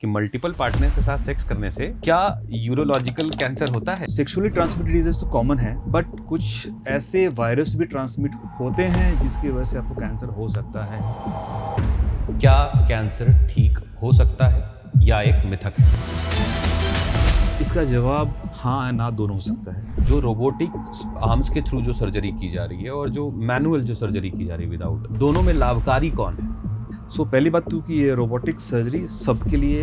कि multiple partner के साथ सेक्स करने से क्या यूरोलॉजिकल कैंसर होता है? सेक्सुअली ट्रांसमिटेड डिजीज तो कॉमन है, बट कुछ ऐसे वायरस भी ट्रांसमिट होते हैं जिसकी वजह से आपको कैंसर हो सकता है। क्या कैंसर ठीक हो सकता है या एक मिथक है? इसका जवाब हाँ ना दोनों हो सकता है। जो रोबोटिक आर्म्स के थ्रू जो सर्जरी की जा रही है और जो मैनुअल जो सर्जरी की जा रही है विदाउट, दोनों में लाभकारी कौन है? पहली बात तो कि ये रोबोटिक सर्जरी सबके लिए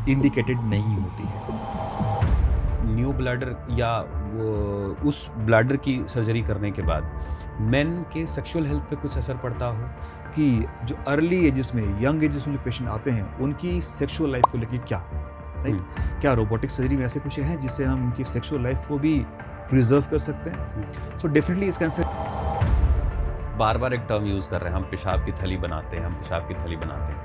इंडिकेटेड नहीं होती है। न्यू ब्लैडर या उस ब्लैडर की सर्जरी करने के बाद मेन के सेक्सुअल हेल्थ पे कुछ असर पड़ता हो? कि जो अर्ली एजेस में, यंग एजेस में जो पेशेंट आते हैं उनकी सेक्सुअल लाइफ को लेकर क्या, राइट, क्या रोबोटिक सर्जरी में ऐसे कुछ है जिससे हम उनकी सेक्सुअल लाइफ को भी प्रिजर्व कर सकते हैं? सो डेफिनेटली इस कैंसर बार बार एक टर्म यूज कर रहे हैं, हम पेशाब की थैली बनाते हैं, हम पेशाब की थैली बनाते हैं।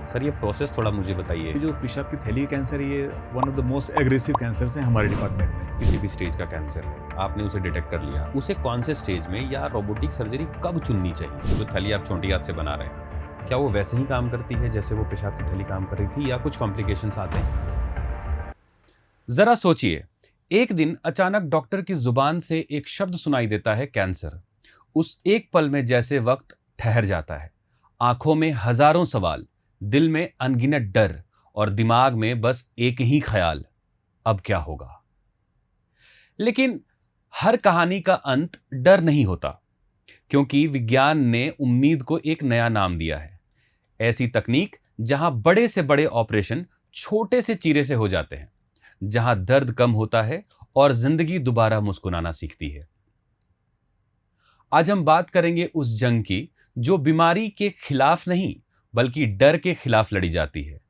सर ये प्रोसेस थोड़ा मुझे बताइए। जो पेशाब की थैली कैंसर, ये one of the most aggressive cancers हैं हमारे डिपार्टमेंट में। किसी भी स्टेज का कैंसर है, आपने उसे डिटेक्ट कर लिया, उसे कौन से स्टेज में या रोबोटिक सर्जरी कब चुननी चाहिए? जो थैली आप छोटी हाथ से बना रहे हैं, क्या वो वैसे ही काम करती है जैसे वो पेशाब की थैली काम कर रही थी या कुछ कॉम्प्लिकेशंस आते हैं? जरा सोचिए, एक दिन अचानक डॉक्टर की जुबान से एक शब्द सुनाई देता है, कैंसर। उस एक पल में जैसे वक्त ठहर जाता है, आंखों में हजारों सवाल, दिल में अनगिनत डर और दिमाग में बस एक ही ख्याल, अब क्या होगा? लेकिन हर कहानी का अंत डर नहीं होता, क्योंकि विज्ञान ने उम्मीद को एक नया नाम दिया है। ऐसी तकनीक जहां बड़े से बड़े ऑपरेशन छोटे से चीरे से हो जाते हैं, जहां दर्द कम होता है और जिंदगी दोबारा मुस्कुराना सीखती है। आज हम बात करेंगे उस जंग की जो बीमारी के खिलाफ नहीं बल्कि डर के खिलाफ लड़ी जाती है।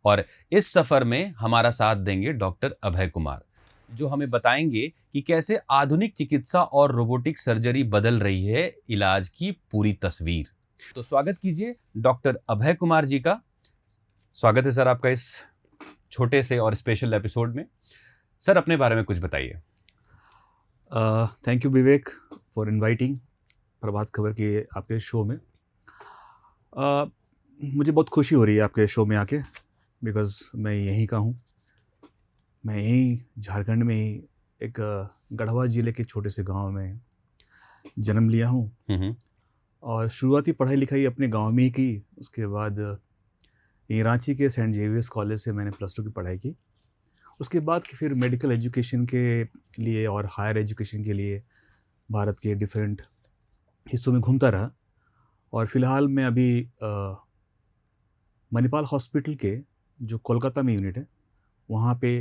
और इस सफर में हमारा साथ देंगे डॉक्टर अभय कुमार, जो हमें बताएंगे कि कैसे आधुनिक चिकित्सा और रोबोटिक सर्जरी बदल रही है इलाज की पूरी तस्वीर। तो स्वागत कीजिए डॉक्टर अभय कुमार जी का। स्वागत है सर आपका इस छोटे से और स्पेशल एपिसोड में। सर अपने बारे में कुछ बताइए। Thank you Vivek for inviting Prabhat Khabar के आपके शो में। मुझे बहुत खुशी हो रही है आपके शो में आके, बिकॉज़ मैं यहीं का हूँ। मैं यहीं झारखंड में ही एक गढ़वा ज़िले के छोटे से गांव में जन्म लिया हूँ और शुरुआती पढ़ाई लिखाई अपने गांव में ही की। उसके बाद ये रांची के सेंट जेवियर्स कॉलेज से मैंने +2 की पढ़ाई की। उसके बाद फिर मेडिकल एजुकेशन के लिए और हायर एजुकेशन के लिए भारत के डिफरेंट हिस्सों में घूमता रहा। और फिलहाल मैं अभी मणिपाल हॉस्पिटल के जो कोलकाता में यूनिट है वहाँ पे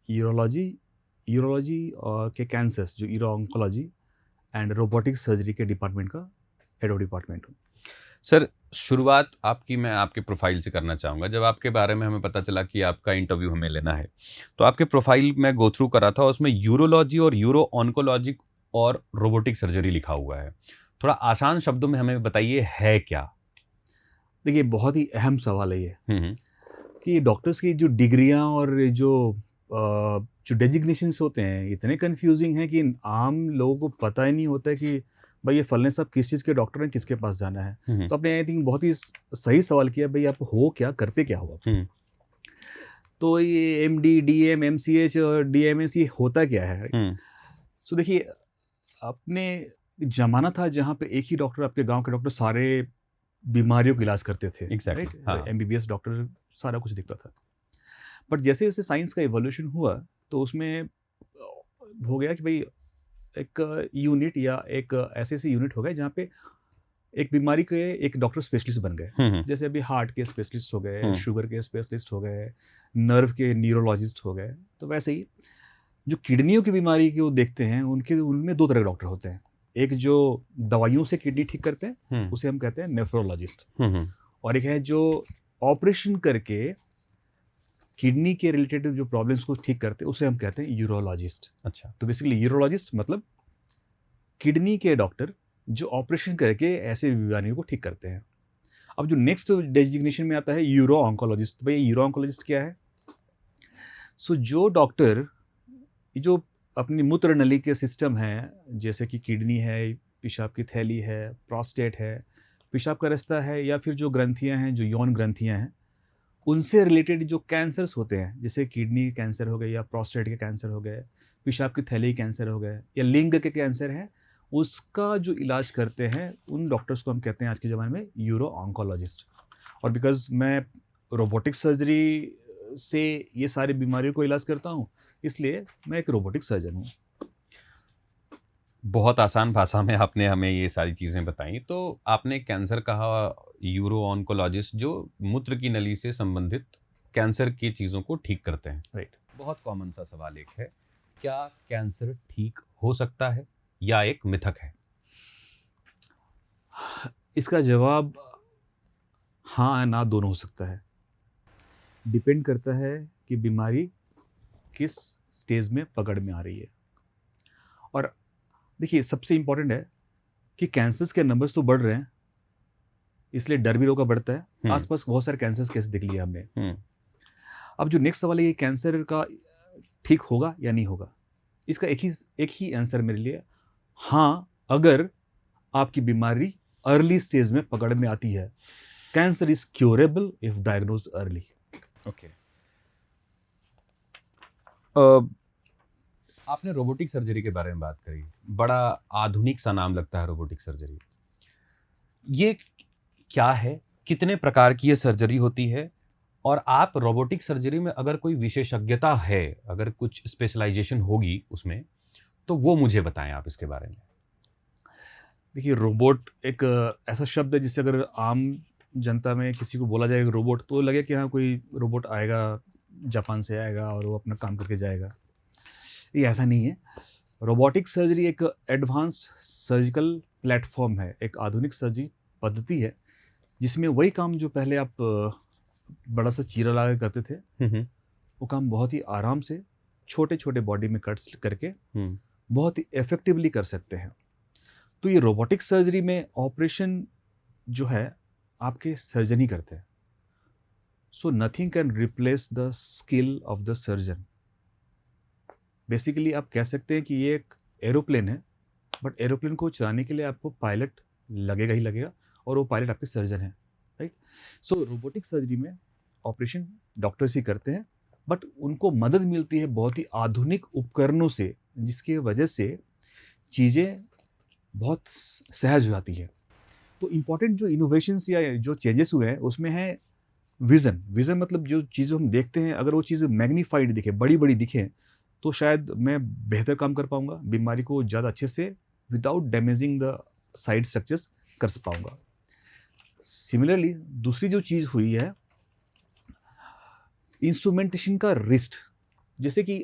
यूरोलॉजी और के कैंसर्स, जो euro oncology and robotic surgery के डिपार्टमेंट का हेड ऑफ डिपार्टमेंट हूँ। सर शुरुआत आपकी मैं आपके प्रोफाइल से करना चाहूँगा। जब आपके बारे में हमें पता चला कि आपका इंटरव्यू हमें लेना है, तो आपके प्रोफाइल में गो थ्रू करा था, उसमें यूरोलॉजी और यूरो ऑन्कोलॉजी और रोबोटिक सर्जरी लिखा हुआ है। थोड़ा आसान शब्दों में हमें बताइए है क्या? देखिए, बहुत ही अहम सवाल है ये कि डॉक्टर्स की जो डिग्रियां और जो डेजिग्नेशंस होते हैं इतने कंफ्यूजिंग हैं कि आम लोगों को पता ही नहीं होता है कि भाई ये फलने साहब किस चीज़ के डॉक्टर हैं, किसके पास जाना है। तो आपने आई थिंक बहुत ही सही सवाल किया, भाई आप हो क्या, करते क्या हो आप? तो ये MD, DM, MCH और DMS ये होता क्या है? सो देखिए, अपने जमाना था जहाँ पे एक ही डॉक्टर, आपके गांव के डॉक्टर सारे बीमारियों का इलाज करते थे। Exactly, हाँ। MBBS डॉक्टर सारा कुछ दिखता था। बट जैसे जैसे साइंस का इवोल्यूशन हुआ तो उसमें हो गया कि भाई एक यूनिट या एक ऐसे यूनिट हो गए जहाँ पे एक बीमारी के एक डॉक्टर स्पेशलिस्ट बन गए। जैसे अभी हार्ट के स्पेशलिस्ट हो गए, शुगर के स्पेशलिस्ट हो गए, नर्व के न्यूरोलॉजिस्ट हो गए। तो वैसे ही जो किडनियों की बीमारी की वो देखते हैं, उनमें 2 तरह के डॉक्टर होते हैं। एक जो दवाइयों से किडनी ठीक करते हैं, उसे हम कहते हैं नेफ्रोलॉजिस्ट। और एक है जो ऑपरेशन करके किडनी के रिलेटेड जो प्रॉब्लम्स को ठीक करते हैं, उसे हम कहते हैं यूरोलॉजिस्ट। अच्छा। तो बेसिकली यूरोलॉजिस्ट मतलब किडनी के डॉक्टर जो ऑपरेशन करके ऐसे बीमारियों को ठीक करते हैं। अब जो नेक्स्ट डेजिग्नेशन में आता है यूरो ऑन्कोलॉजिस्ट। भाई यूरो ऑन्कोलॉजिस्ट क्या है? जो डॉक्टर जो अपनी मूत्र नली के सिस्टम हैं, जैसे कि किडनी है, पेशाब की थैली है, प्रोस्टेट है, पेशाब का रास्ता है, या फिर जो ग्रंथियां हैं, जो यौन ग्रंथियां हैं, उनसे रिलेटेड जो कैंसर्स होते हैं, जैसे किडनी कैंसर हो गए या प्रोस्टेट के कैंसर हो गए, पेशाब की थैली कैंसर हो गए या लिंग के कैंसर हैं, उसका जो इलाज करते हैं उन डॉक्टर्स को हम कहते हैं आज के ज़माने में यूरो ऑन्कोलॉजिस्ट। और बिकॉज़ मैं रोबोटिक सर्जरी से ये सारी बीमारियों को इलाज करता हूँ, इसलिए मैं एक रोबोटिक सर्जन हूँ। बहुत आसान भाषा में आपने हमें ये सारी चीज़ें बताई। तो आपने कैंसर कहा, यूरो ऑन्कोलॉजिस्ट जो मूत्र की नली से संबंधित कैंसर की चीज़ों को ठीक करते हैं। राइट। बहुत कॉमन सा सवाल एक है, क्या कैंसर ठीक हो सकता है या एक मिथक है? इसका जवाब हाँ, ना दोनों हो सकता है। डिपेंड करता है कि बीमारी किस स्टेज में पकड़ में आ रही है। और देखिए, सबसे इम्पोर्टेंट है कि कैंसर्स के नंबर्स तो बढ़ रहे हैं, इसलिए डर भी लोगों का बढ़ता है। आसपास बहुत सारे कैंसर्स केस देख लिए हमने। अब जो नेक्स्ट सवाल है, ये कैंसर का ठीक होगा या नहीं होगा, इसका एक ही आंसर मेरे लिए हाँ, अगर आपकी बीमारी अर्ली स्टेज में पकड़ में आती है। Cancer is curable if diagnose early. Okay. आपने रोबोटिक सर्जरी के बारे में बात करी, बड़ा आधुनिक सा नाम लगता है रोबोटिक सर्जरी। ये क्या है, कितने प्रकार की ये सर्जरी होती है, और आप रोबोटिक सर्जरी में अगर कोई विशेषज्ञता है, अगर कुछ स्पेशलाइजेशन होगी उसमें, तो वो मुझे बताएं आप इसके बारे में। देखिए, रोबोट एक ऐसा शब्द है जिससे अगर आम जनता में किसी को बोला जाएगा रोबोट, तो लगे कि हाँ, कोई रोबोट आएगा, जापान से आएगा और वो अपना काम करके जाएगा। ये ऐसा नहीं है। रोबोटिक सर्जरी एक एडवांस्ड सर्जिकल प्लेटफॉर्म है, एक आधुनिक सर्जरी पद्धति है, जिसमें वही काम जो पहले आप बड़ा सा चीरा लगा के करते थे, वो काम बहुत ही आराम से छोटे छोटे बॉडी में कट्स करके बहुत ही इफेक्टिवली कर सकते हैं। तो ये रोबोटिक सर्जरी में ऑपरेशन जो है आपके सर्जन ही करते हैं। So nothing can replace the skill of the surgeon. Basically आप कह सकते हैं कि ये एक एरोप्लेन है, बट एरोप्लेन को चलाने के लिए आपको पायलट लगेगा ही लगेगा, और वो पायलट आपके सर्जन है, राइट। सो रोबोटिक सर्जरी में ऑपरेशन डॉक्टर्स ही करते हैं, बट उनको मदद मिलती है बहुत ही आधुनिक उपकरणों से, जिसकी वजह से चीज़ें बहुत सहज हो जाती है। तो इम्पॉर्टेंट जो इनोवेशंस या जो चेंजेस हुए हैं उसमें है विज़न मतलब जो चीज़ें हम देखते हैं, अगर वो चीज़ मैग्नीफाइड दिखे, बड़ी बड़ी दिखे, तो शायद मैं बेहतर काम कर पाऊंगा, बीमारी को ज़्यादा अच्छे से without damaging the side structures कर पाऊंगा। सिमिलरली दूसरी जो चीज़ हुई है, इंस्ट्रूमेंटेशन का रिस्ट। जैसे कि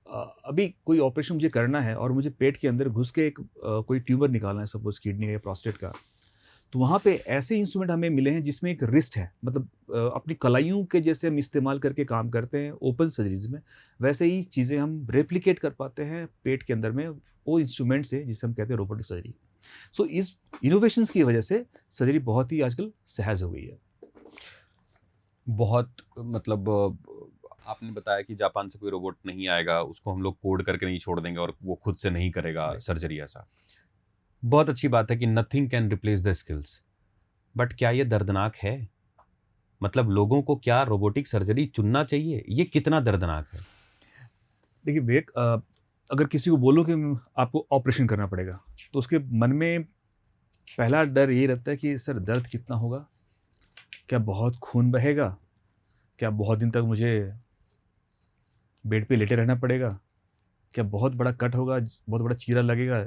अभी कोई ऑपरेशन मुझे करना है और मुझे पेट के अंदर घुस के एक कोई ट्यूमर निकालना है, सपोज किडनी या प्रोस्टेट का, तो वहाँ पे ऐसे इंस्ट्रूमेंट हमें मिले हैं जिसमें एक रिस्ट है, मतलब अपनी कलाइयों के जैसे हम इस्तेमाल करके काम करते हैं ओपन सर्जरीज में, वैसे ही चीज़ें हम रेप्लिकेट कर पाते हैं पेट के अंदर में वो इंस्ट्रूमेंट से, जिसे हम कहते हैं रोबोटिक सर्जरी। सो इस इनोवेशंस की वजह से सर्जरी बहुत ही आजकल सहज हो गई है। बहुत मतलब आपने बताया कि जापान से कोई रोबोट नहीं आएगा, उसको हम लोग कोड करके नहीं छोड़ देंगे और वो खुद से नहीं करेगा सर्जरी। ऐसा बहुत अच्छी बात है कि nothing can replace the skills, but क्या ये दर्दनाक है? मतलब लोगों को क्या रोबोटिक सर्जरी चुनना चाहिए? ये कितना दर्दनाक है? देखिए विवेक, अगर किसी को बोलो कि आपको ऑपरेशन करना पड़ेगा, तो उसके मन में पहला डर ये रहता है कि सर दर्द कितना होगा, क्या बहुत खून बहेगा, क्या बहुत दिन तक मुझे बेड पे लेटे रहना पड़ेगा, क्या बहुत बड़ा कट होगा, बहुत बड़ा चीरा लगेगा,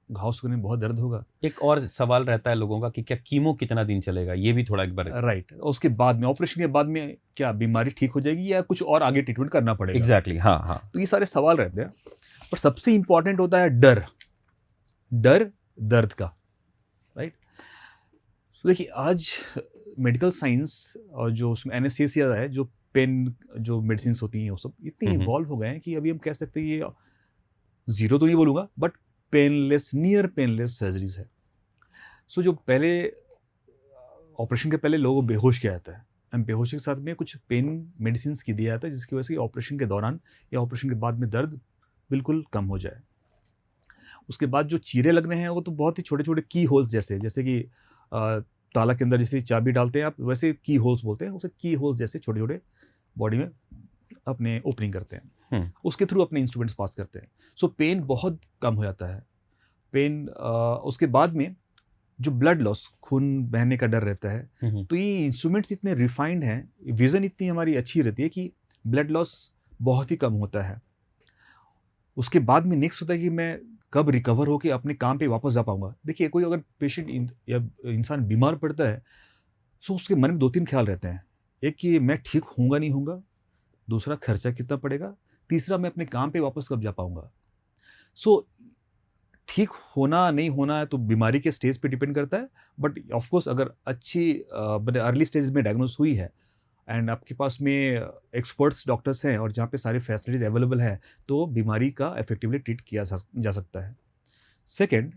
घाव सूखने में बहुत दर्द होगा। एक और सवाल रहता है लोगों का कि क्या कीमो कितना दिन चलेगा, ये भी थोड़ा एक बार। राइट। उसके बाद में, ऑपरेशन के बाद में क्या बीमारी ठीक हो जाएगी या कुछ और आगे ट्रीटमेंट करना पड़ेगा? एग्जैक्टली, हाँ हाँ। तो ये सारे सवाल रहते हैं, पर सबसे इंपॉर्टेंट होता है डर दर्द का, राइट। तो देखिए आज मेडिकल साइंस और जो उसमें एनेस्थीसिया है, जो पेन जो मेडिसिन होती हैं, वो सब इतनी इवॉल्व हो गए हैं कि अभी हम कह सकते हैं ये जीरो तो नहीं बोलूँगा, but painless, near painless surgeries है। सो जो पहले ऑपरेशन के पहले लोगों को बेहोश किया जाता है, हम बेहोशी के साथ में कुछ पेन मेडिसिन की दिया जाता है, जिसकी वजह से ऑपरेशन के दौरान या ऑपरेशन के बाद में दर्द बिल्कुल कम हो जाए। उसके बाद जो चीरे लगने हैं वो तो बहुत ही छोटे छोटे की होल्स जैसे कि ताला के अंदर जैसे चाबी डालते हैं आप, वैसे की होल्स बोलते हैं उसे, की होल्स जैसे छोटे छोटे बॉडी में अपने ओपनिंग करते हैं, उसके थ्रू अपने इंस्ट्रूमेंट्स पास करते हैं। सो पेन बहुत कम हो जाता है। पेन उसके बाद में जो ब्लड लॉस, खून बहने का डर रहता है, तो ये इंस्ट्रूमेंट्स इतने रिफाइंड हैं, विजन इतनी हमारी अच्छी रहती है कि ब्लड लॉस बहुत ही कम होता है। उसके बाद में नेक्स्ट होता है कि मैं कब रिकवर होकर अपने काम पे वापस जा पाऊंगा। देखिए, कोई अगर पेशेंट या इंसान बीमार पड़ता है, सो उसके मन में 2-3 ख्याल रहते हैं। एक कि मैं ठीक होऊंगा नहीं होऊंगा, दूसरा खर्चा कितना पड़ेगा, तीसरा मैं अपने काम पे वापस कब जा पाऊंगा। सो ठीक होना नहीं होना तो बीमारी के स्टेज पे डिपेंड करता है, बट ऑफ कोर्स अगर अच्छी अर्ली स्टेज में डायग्नोस हुई है एंड आपके पास में एक्सपर्ट्स डॉक्टर्स हैं और जहाँ पे सारी फैसिलिटीज अवेलेबल हैं, तो बीमारी का इफेक्टिवली ट्रीट किया जा सकता है। Second,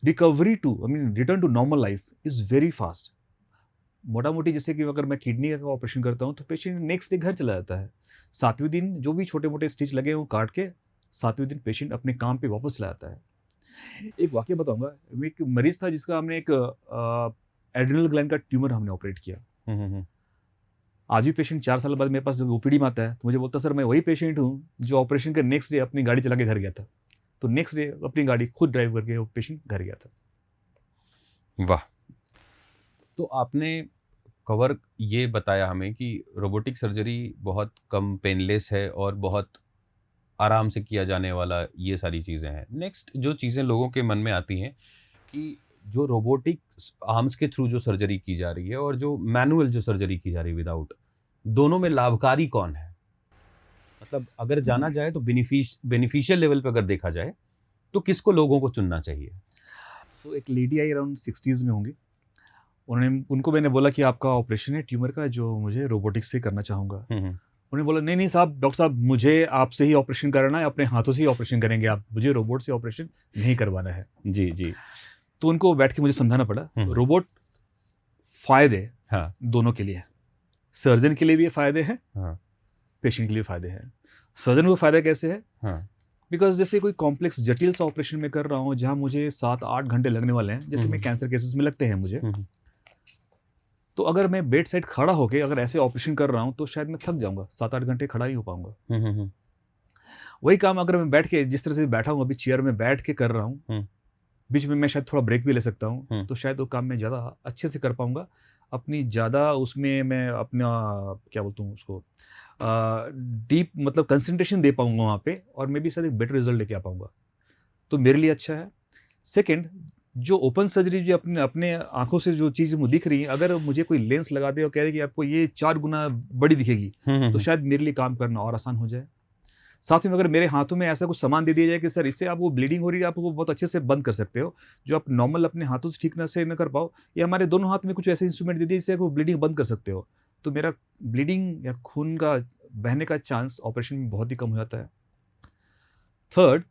recovery to return to normal life is very fast. मोटा मोटी जैसे कि अगर मैं किडनी का ऑपरेशन करता हूँ तो पेशेंट नेक्स्ट डे घर चला जाता है। 7वें दिन जो भी छोटे मोटे स्टिच लगे वो काट के 7वें दिन पेशेंट अपने काम पे वापस चला जाता है। एक वाकया बताऊंगा, एक मरीज था जिसका हमने एक एड्रिनल ग्लैंड का ट्यूमर हमने ऑपरेट किया। आज भी पेशेंट 4 साल बाद मेरे पास जब ओपीडी में आता है तो मुझे बोलता सर मैं वही पेशेंट हूँ जो ऑपरेशन के नेक्स्ट डे अपनी गाड़ी चला के घर गया था। तो नेक्स्ट डे अपनी गाड़ी खुद ड्राइव करके वो पेशेंट घर गया था। वाह। तो आपने कवर ये बताया हमें कि रोबोटिक सर्जरी बहुत कम पेनलेस है और बहुत आराम से किया जाने वाला ये सारी चीज़ें हैं। नेक्स्ट जो चीज़ें लोगों के मन में आती हैं कि जो रोबोटिक आर्म्स के थ्रू जो सर्जरी की जा रही है और जो मैनुअल जो सर्जरी की जा रही है विदाउट, दोनों में लाभकारी कौन है? मतलब अगर जाना जाए तो बेनिफिशियल लेवल पे अगर देखा जाए तो किसको लोगों को चुनना चाहिए? सो एक लेडी आई अराउंड 60s में होंगी, उनको मैंने बोला कि आपका ऑपरेशन है ट्यूमर का जो मुझे रोबोटिक्स से करना चाहूँगा। उन्होंने बोला नहीं नहीं साहब, डॉक्टर साहब मुझे आपसे ही ऑपरेशन कराना है, अपने हाथों से ही ऑपरेशन करेंगे आप, मुझे रोबोट से ऑपरेशन नहीं करवाना है। जी जी। तो उनको बैठ के मुझे समझाना पड़ा रोबोट फायदे दोनों के लिए, सर्जन के लिए भी फायदे हैं, पेशेंट के लिए फायदे हैं। सर्जन को फायदा कैसे है? बिकॉज जैसे कोई कॉम्प्लेक्स जटिल सा ऑपरेशन में कर रहा हूँ जहाँ मुझे 7-8 घंटे लगने वाले हैं, जैसे मैं कैंसर केसेस में लगते हैं मुझे, तो अगर मैं बेड साइड खड़ा होकर अगर ऐसे ऑपरेशन कर रहा हूँ तो शायद मैं थक जाऊंगा, 7-8 घंटे खड़ा नहीं हो पाऊंगा। वही काम अगर मैं बैठ के जिस तरह से बैठा हूँ अभी चेयर में बैठ के कर रहा हूँ, बीच में मैं शायद थोड़ा ब्रेक भी ले सकता हूँ, तो शायद वो काम मैं ज़्यादा अच्छे से कर पाऊंगा, अपनी ज़्यादा उसमें मैं अपना क्या बोलता हूँ उसको डीप मतलब कंसंट्रेशन दे पाऊंगा वहाँ पे, और मैं भी शायद एक बेटर रिजल्ट लेके आ पाऊंगा। तो मेरे लिए अच्छा है। सेकेंड, जो ओपन सर्जरी जो अपने आंखों से जो चीज़ मुझे दिख रही है, अगर मुझे कोई लेंस लगा दे और कह दे कि आपको ये 4 गुना बड़ी दिखेगी, तो शायद मेरे लिए काम करना और आसान हो जाए। साथ में अगर मेरे हाथों में ऐसा कुछ सामान दे दिया जाए कि सर इससे आप वो ब्लीडिंग हो रही है आप वो बहुत अच्छे से बंद कर सकते हो, जो आप नॉर्मल अपने हाथों से ठीक से न कर पाओ, या हमारे दोनों हाथ में कुछ ऐसे इंस्ट्रूमेंट दे दिए जिससे आप वो ब्लीडिंग बंद कर सकते हो, तो मेरा ब्लीडिंग या खून का बहने का चांस ऑपरेशन में बहुत ही कम हो जाता है। थर्ड,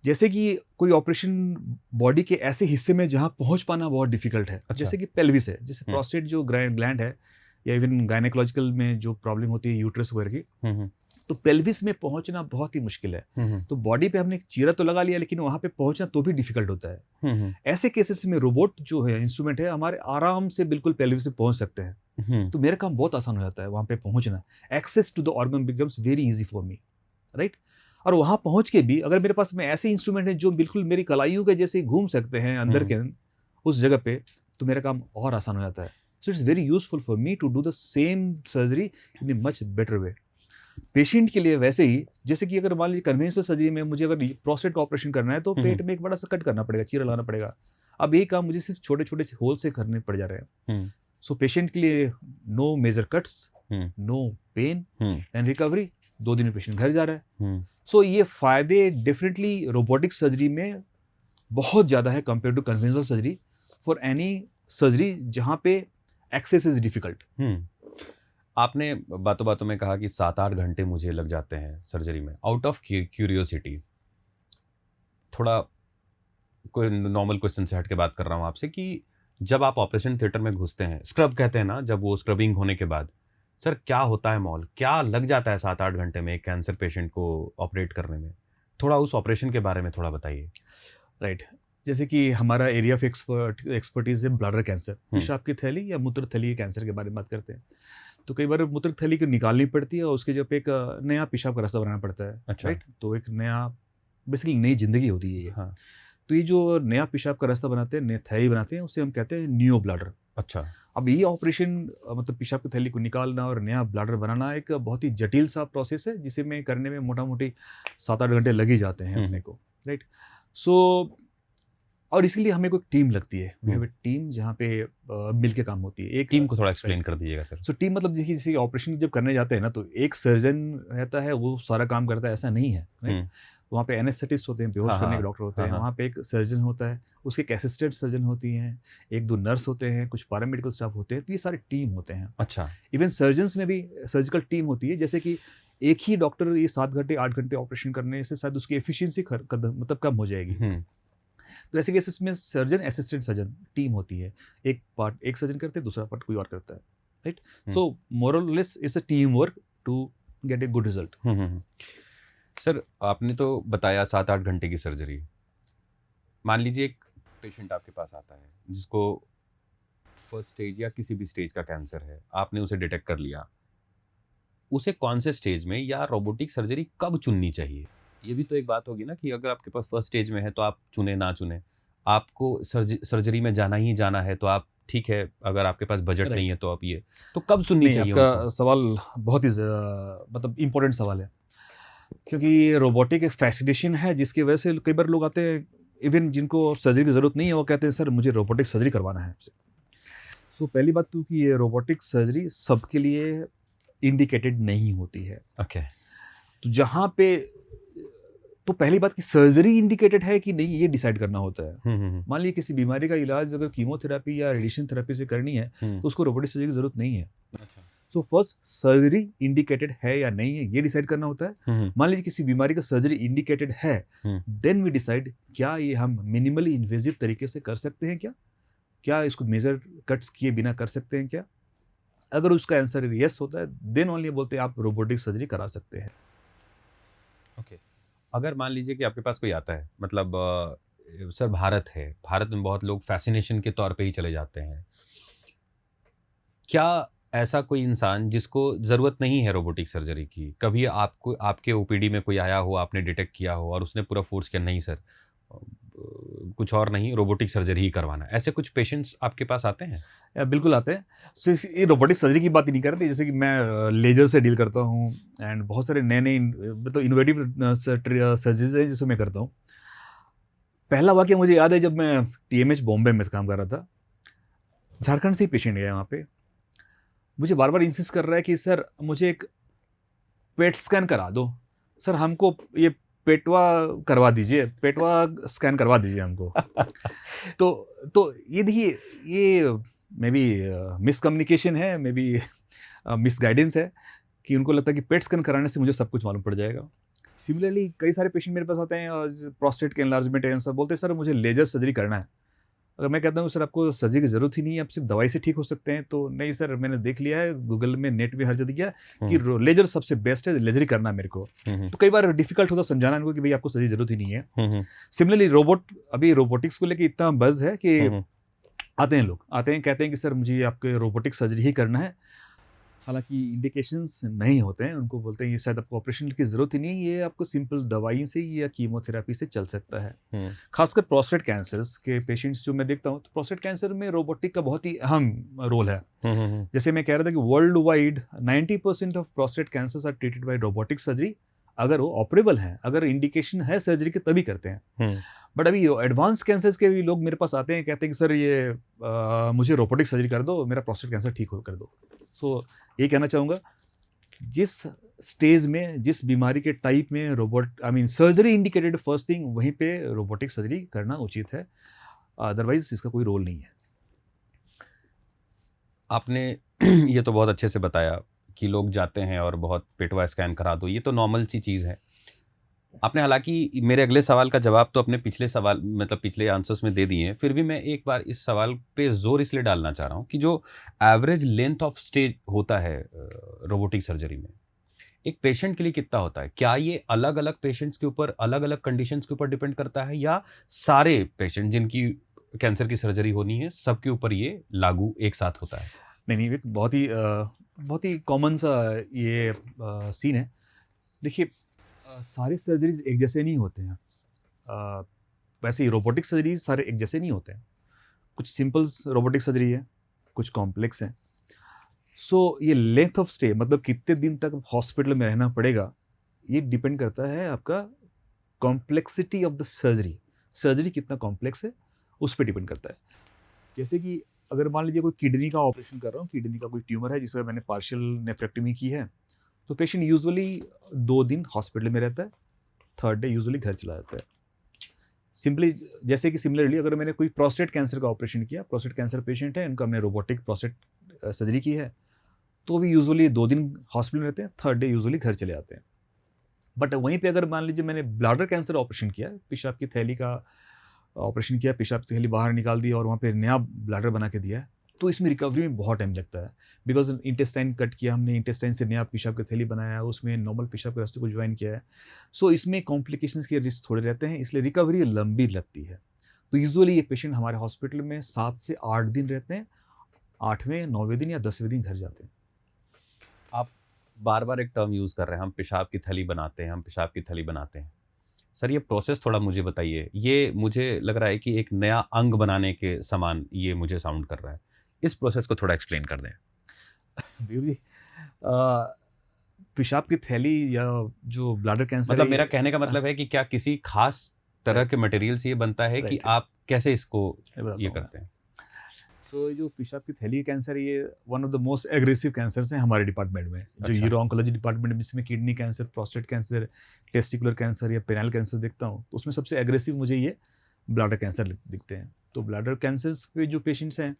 जैसे कि कोई ऑपरेशन बॉडी के ऐसे हिस्से में जहाँ पहुँच पाना बहुत डिफिकल्ट है, जैसे कि पेल्विस है, जैसे प्रोस्टेट जो ग्लैंड है, या इवन गायनेकोलॉजिकल में जो प्रॉब्लम होती है यूट्रस वगैरह की, तो पेल्विस में पहुंचना बहुत ही मुश्किल है। तो बॉडी पे हमने चीरा तो लगा लिया लेकिन वहां पे पहुंचना तो भी डिफिकल्ट होता है। ऐसे केसेस में रोबोट जो है इंस्ट्रूमेंट है हमारे आराम से बिल्कुल पेल्विस में पहुंच सकते हैं, तो मेरा काम बहुत आसान हो जाता है वहां पे पहुंचना। Access to the organ becomes very easy for me, right. और वहां पहुंच के भी अगर मेरे पास में ऐसे इंस्ट्रूमेंट है जो बिल्कुल मेरी कलाइयों के जैसे घूम सकते हैं अंदर के उस जगह पे, तो मेरा काम और आसान हो जाता है। So it's very useful for me to do the same surgery in a much better way. Patient के लिए वैसे ही, जैसे कि अगर मान लीजिए कन्वेंशनल सर्जरी में मुझे अगर प्रोस्टेट का ऑपरेशन करना है तो पेट में एक बड़ा सा कट करना पड़ेगा, चीरा लगाना पड़ेगा। अब ये काम मुझे सिर्फ छोटे छोटे होल से करने पड़ जा रहे हैं। सो पेशेंट के लिए no major cuts, no pain and recovery, 2 दिन में पेशेंट घर जा रहा है। सो ये फायदे डेफिनेटली रोबोटिक सर्जरी में बहुत ज़्यादा है compare to conventional surgery, for any surgery जहाँ पे एक्सेस इज डिफिकल्ट। आपने बातों बातों में कहा कि 7-8 घंटे मुझे लग जाते हैं सर्जरी में। आउट ऑफ क्यूरियोसिटी, थोड़ा कोई नॉर्मल क्वेश्चन से हट के बात कर रहा हूँ आपसे, कि जब आप ऑपरेशन थिएटर में घुसते हैं, स्क्रब कहते हैं ना, जब वो स्क्रबिंग होने के बाद सर क्या होता है मॉल, क्या लग जाता है 7-8 घंटे में एक कैंसर पेशेंट को ऑपरेट करने में? थोड़ा उस ऑपरेशन के बारे में थोड़ा बताइए। राइट। जैसे कि हमारा एरिया ऑफ एक्सपर्टीज है ब्लैडर कैंसर, पेशाब की थैली या मूत्र थैली के कैंसर के बारे में बात करते हैं। तो कई बार मूत्र थैली को निकालनी पड़ती है और उसके जब एक नया पेशाब का रास्ता बनाना पड़ता है। अच्छा। राइट, तो एक नया बेसिकली नई जिंदगी होती है ये। हाँ। तो ये जो नया पेशाब का रास्ता बनाते हैं, नई थैली बनाते हैं, उसे हम कहते हैं नियो ब्लैडर। अच्छा। अब ये ऑपरेशन मतलब पेशाब की थैली को निकालना और नया ब्लैडर बनाना एक बहुत ही जटिल सा प्रोसेस है, जिसे में करने में मोटा मोटी 7-8 घंटे लग ही जाते हैं अपने को। राइट, सो और इसलिए हमें कोई टीम लगती है, वी हैव अ टीम जहाँ पे मिल के काम होती है। एक टीम को थोड़ा एक्सप्लेन कर दीजिएगा सर। सो टीम मतलब देखिए, किसी ऑपरेशन जब करने जाते हैं ना, तो एक सर्जन रहता है, वो सारा काम करता है, ऐसा नहीं है। राइट, वहाँ पे एनेस्थेटिस्ट होते हैं, बेहोश करने के डॉक्टर होते हैं, वहाँ पे एक सर्जन होता है, उसके एक असिस्टेंट सर्जन होती हैं, 1-2 नर्स होते हैं, कुछ पैरामेडिकल स्टाफ होते हैं, तो ये सारे टीम होते हैं। अच्छा। इवन सर्जन्स में भी सर्जिकल टीम होती है, जैसे कि एक ही डॉक्टर ये 7 घंटे 8 घंटे ऑपरेशन करने से शायद उसकी एफिशिएंसी मतलब कम हो जाएगी। तो ऐसे केसेस में सर्जन असिस्टेंट सर्जन टीम होती है, एक पार्ट एक सर्जन करते हैं, दूसरा पार्ट कोई और करता है। Right, so more or less it's a team work to get a good result. Sir आपने तो बताया 7-8 घंटे की सर्जरी। मान लीजिए एक पेशेंट आपके पास आता है जिसको फर्स्ट स्टेज या किसी भी स्टेज का कैंसर है, आपने उसे डिटेक्ट कर लिया, उसे कौन से स्टेज में या रोबोटिक सर्जरी कब चुननी चाहिए? ये भी तो एक बात होगी ना कि अगर आपके पास फर्स्ट स्टेज में है तो आप चुने ना चुने, आपको सर्जरी में जाना ही जाना है तो आप ठीक है, अगर आपके पास बजट नहीं है तो आप ये, तो कब चुननी चाहिए? आपका सवाल बहुत ही मतलब इम्पोर्टेंट सवाल है, क्योंकि रोबोटिक एक फैसिनेशन है जिसकी वजह से कई बार लोग आते हैं, इवन जिनको सर्जरी की ज़रूरत नहीं है, वो कहते हैं सर मुझे रोबोटिक सर्जरी करवाना है। सो पहली बात तो कि ये रोबोटिक सर्जरी सबके लिए इंडिकेटेड नहीं होती है। ओके। तो जहाँ पे तो पहली बात कि सर्जरी इंडिकेटेड है कि नहीं, ये डिसाइड करना होता है। मान लीजिए किसी बीमारी का इलाज अगर कीमोथेरेपी या रेडिएशन थेरेपी से करनी है, तो उसको रोबोटिक सर्जरी की जरूरत नहीं है। अच्छा। सो फर्स्ट सर्जरी इंडिकेटेड है या नहीं है, ये डिसाइड करना होता है। मान लीजिए किसी बीमारी का सर्जरी इंडिकेटेड है, देन वी डिसाइड क्या ये हम मिनिमली इन्वेजिव तरीके से कर सकते हैं, क्या इसको मेजर कट्स किए बिना कर सकते हैं क्या। अगर उसका आंसर यस होता है, देन ओनली बोलते हैं आप रोबोटिक सर्जरी करा सकते हैं। ओके। अगर मान लीजिए कि आपके पास कोई आता है, मतलब सर भारत में बहुत लोग फैसिनेशन के तौर पे ही चले जाते हैं, क्या ऐसा कोई इंसान जिसको ज़रूरत नहीं है रोबोटिक सर्जरी की, कभी आपको आपके ओपीडी में कोई आया हो, आपने डिटेक्ट किया हो और उसने पूरा फोर्स किया नहीं सर कुछ और नहीं, रोबोटिक सर्जरी ही करवाना, ऐसे कुछ पेशेंट्स आपके पास आते हैं? बिल्कुल आते हैं। सो ये रोबोटिक सर्जरी की बात ही नहीं करते, जैसे कि मैं लेजर से डील करता हूँ एंड बहुत सारे नए मतलब इनोवेटिव सर्जरीज है जिसको मैं करता हूँ। पहला वाक्य मुझे याद है, जब मैं TMH बॉम्बे में काम कर रहा था, झारखंड से ही पेशेंट गया वहाँ पे, मुझे बार बार इंसिस्ट कर रहा है कि सर मुझे एक पेट स्कैन करा दो, सर हमको ये पेटवा करवा दीजिए, पेटवा स्कैन करवा दीजिए हमको। तो ये देखिए, ये मे बी मिसकम्युनिकेशन है, मे बी मिसगाइडेंस है कि उनको लगता है कि पेट स्कैन कराने से मुझे सब कुछ मालूम पड़ जाएगा। सिमिलरली कई सारे पेशेंट मेरे पास आते हैं और प्रोस्टेट के एनलार्जमेंट है, सब बोलते हैं सर मुझे लेजर सर्जरी करना है। अगर मैं कहता हूँ सर आपको सर्जरी की ज़रूरत ही नहीं है, आप सिर्फ दवाई से ठीक हो सकते हैं, तो नहीं सर मैंने देख लिया है, गूगल में, नेट में हर जगह दिया कि लेजर सबसे बेस्ट है, लेजर ही करना है मेरे को। तो कई बार डिफिकल्ट होता समझाना इनको कि भाई आपको सर्जरी जरूरत ही नहीं है। सिमिलरली अभी रोबोटिक्स को लेकर इतना बज़ है कि आते हैं लोग, कहते हैं कि सर मुझे आपके रोबोटिक सर्जरी ही करना है, हालांकि इंडिकेशंस नहीं होते हैं, उनको बोलते हैं ये शायद आपको ऑपरेशन की ज़रूरत ही नहीं है, ये आपको सिंपल दवाई से या कीमोथेरेपी से चल सकता है। खासकर प्रोस्टेट कैंसर्स के पेशेंट्स जो मैं देखता हूँ, तो प्रोस्टेट कैंसर में रोबोटिक का बहुत ही अहम रोल है। जैसे मैं कह रहा था कि world wide 90% of prostate cancers are treated by robotic surgery, अगर वो ऑपरेबल है, अगर इंडिकेशन है सर्जरी के तभी करते हैं। बट अभी एडवांस कैंसर्स के भी लोग मेरे पास आते हैं, कहते हैं कि सर ये मुझे रोबोटिक सर्जरी कर दो, मेरा प्रोस्टेट कैंसर ठीक कर दो। सो ये कहना चाहूँगा, जिस स्टेज में, जिस बीमारी के टाइप में सर्जरी इंडिकेटेड फर्स्ट थिंग, वहीं पे रोबोटिक सर्जरी करना उचित है, अदरवाइज इसका कोई रोल नहीं है। आपने ये तो बहुत अच्छे से बताया कि लोग जाते हैं और बहुत पेटवा स्कैन करा दो, ये तो नॉर्मल सी चीज़ है। आपने हालांकि मेरे अगले सवाल का जवाब तो अपने पिछले आंसर्स में दे दिए हैं, फिर भी मैं एक बार इस सवाल पे जोर इसलिए डालना चाह रहा हूँ कि जो एवरेज लेंथ ऑफ स्टे होता है रोबोटिक सर्जरी में, एक पेशेंट के लिए कितना होता है? क्या ये अलग अलग पेशेंट्स के ऊपर, अलग अलग कंडीशंस के ऊपर डिपेंड करता है, या सारे पेशेंट जिनकी कैंसर की सर्जरी होनी है सबके ऊपर ये लागू एक साथ होता है? नहीं, एक बहुत ही कॉमन सा ये सीन है। देखिए, सारे सर्जरीज़ एक जैसे नहीं होते हैं। अ, वैसे ही रोबोटिक सर्जरीज़ सारे एक जैसे नहीं होते हैं। कुछ सिंपल रोबोटिक सर्जरी है, कुछ कॉम्प्लेक्स है। सो ये लेंथ ऑफ स्टे, मतलब कितने दिन तक हॉस्पिटल में रहना पड़ेगा, ये डिपेंड करता है आपका complexity of the surgery. Surgery कितना कॉम्प्लेक्स है, उस पे डिपेंड करता है। जैसे कि अगर मान लीजिए कोई किडनी का ऑपरेशन कर रहा हूँ, किडनी का कोई ट्यूमर है जिसका मैंने पार्शियल नेफ्रेक्टोमी की है, तो पेशेंट यूजुअली 2 दिन हॉस्पिटल में रहता है, थर्ड डे यूजुअली घर चला जाता है। सिंपली जैसे कि सिमिलरली अगर मैंने कोई प्रोस्टेट कैंसर का ऑपरेशन किया, प्रोस्टेट कैंसर पेशेंट है, इनका हमने रोबोटिक प्रोस्टेट सर्जरी की है, तो भी यूजुअली 2 दिन हॉस्पिटल में रहते हैं, थर्ड डे यूजुअली घर चले आते हैं। बट वहीं पे अगर मान लीजिए मैंने ब्लैडर कैंसर ऑपरेशन किया, पेशाब की थैली का ऑपरेशन किया, पेशाब की थैली बाहर निकाल दी और वहाँ पे नया ब्लैडर बना के दिया है, तो इसमें रिकवरी में बहुत टाइम लगता है। बिकॉज इंटेस्टाइन कट किया हमने, इंटेस्टाइन से नया पेशाब की थैली बनाया, उसमें नॉर्मल पेशाब के रास्ते को ज्वाइन किया है। सो इसमें कॉम्प्लिकेशंस के रिस्क थोड़े रहते हैं, इसलिए रिकवरी लंबी लगती है। तो यूजुअली ये पेशेंट हमारे हॉस्पिटल में 7 से 8 दिन रहते हैं, 8वें 9वें दिन या 10वें दिन घर जाते हैं। आप बार बार एक टर्म यूज़ कर रहे हैं, हम पेशाब की थैली बनाते हैं, हम पेशाब की थैली बनाते हैं। सर ये प्रोसेस थोड़ा मुझे बताइए। ये मुझे लग रहा है कि एक नया अंग बनाने के समान ये मुझे साउंड कर रहा है। इस प्रोसेस को थोड़ा एक्सप्लेन कर दें। देव जी, पेशाब की थैली या जो ब्लैडर कैंसर मतलब है, मेरा कहने का मतलब है कि क्या किसी खास तरह के मटेरियल से ये बनता है कि Right. आप कैसे इसको बताता ये हूँ मैं। करते हैं? सो जो पेशाब की थैली कैंसर, ये one of the most aggressive cancers हैं हमारे डिपार्टमेंट में, जो अच्छा। यूरो ऑन्कोलॉजी डिपार्टमेंट में, जिसमें kidney cancer, prostate cancer, testicular cancer या पेनाइल कैंसर देखता हूँ, तो उसमें सबसे एग्रेसिव मुझे ये ब्लैडर कैंसर दिखते हैं। तो ब्लैडर कैंसर पे जो पेशेंट्स हैं,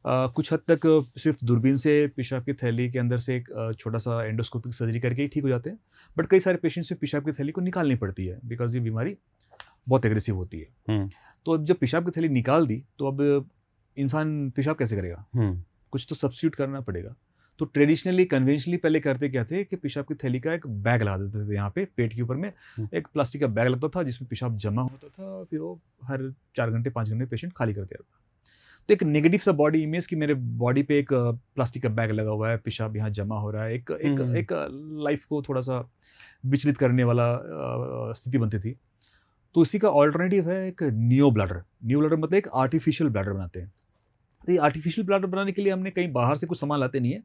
कुछ हद तक सिर्फ दूरबीन से पेशाब की थैली के अंदर से एक छोटा सा एंडोस्कोपिक सर्जरी करके ही ठीक हो जाते हैं। बट कई सारे पेशेंट्स से पेशाब की थैली को निकालनी पड़ती है, बिकॉज ये बीमारी बहुत एग्रेसिव होती है। तो अब जब पेशाब की थैली निकाल दी, तो अब इंसान पेशाब कैसे करेगा? कुछ तो सब्स्टिट्यूट करना पड़ेगा। तो ट्रेडिशनली, कन्वेंशनली पहले करते क्या थे कि पेशाब की थैली का एक बैग लगा देते थे, यहाँ पे पेट के ऊपर में एक प्लास्टिक का बैग लगता था, जिसमें पेशाब जमा होता था, फिर वो हर 4 घंटे 5 घंटे पेशेंट खाली कर दिया था। तो एक नेगेटिव सा बॉडी इमेज कि मेरे बॉडी पे एक प्लास्टिक का बैग लगा हुआ है, पेशाब यहाँ जमा हो रहा है, एक लाइफ को थोड़ा सा विचलित करने वाला स्थिति बनती थी। तो इसी का ऑल्टरनेटिव है एक नियो ब्लैडर। नियो ब्लैडर मतलब एक आर्टिफिशियल ब्लैडर बनाते हैं। तो ये आर्टिफिशियल ब्लैडर बनाने के लिए हमने कहीं बाहर से कुछ सामान लाते नहीं है,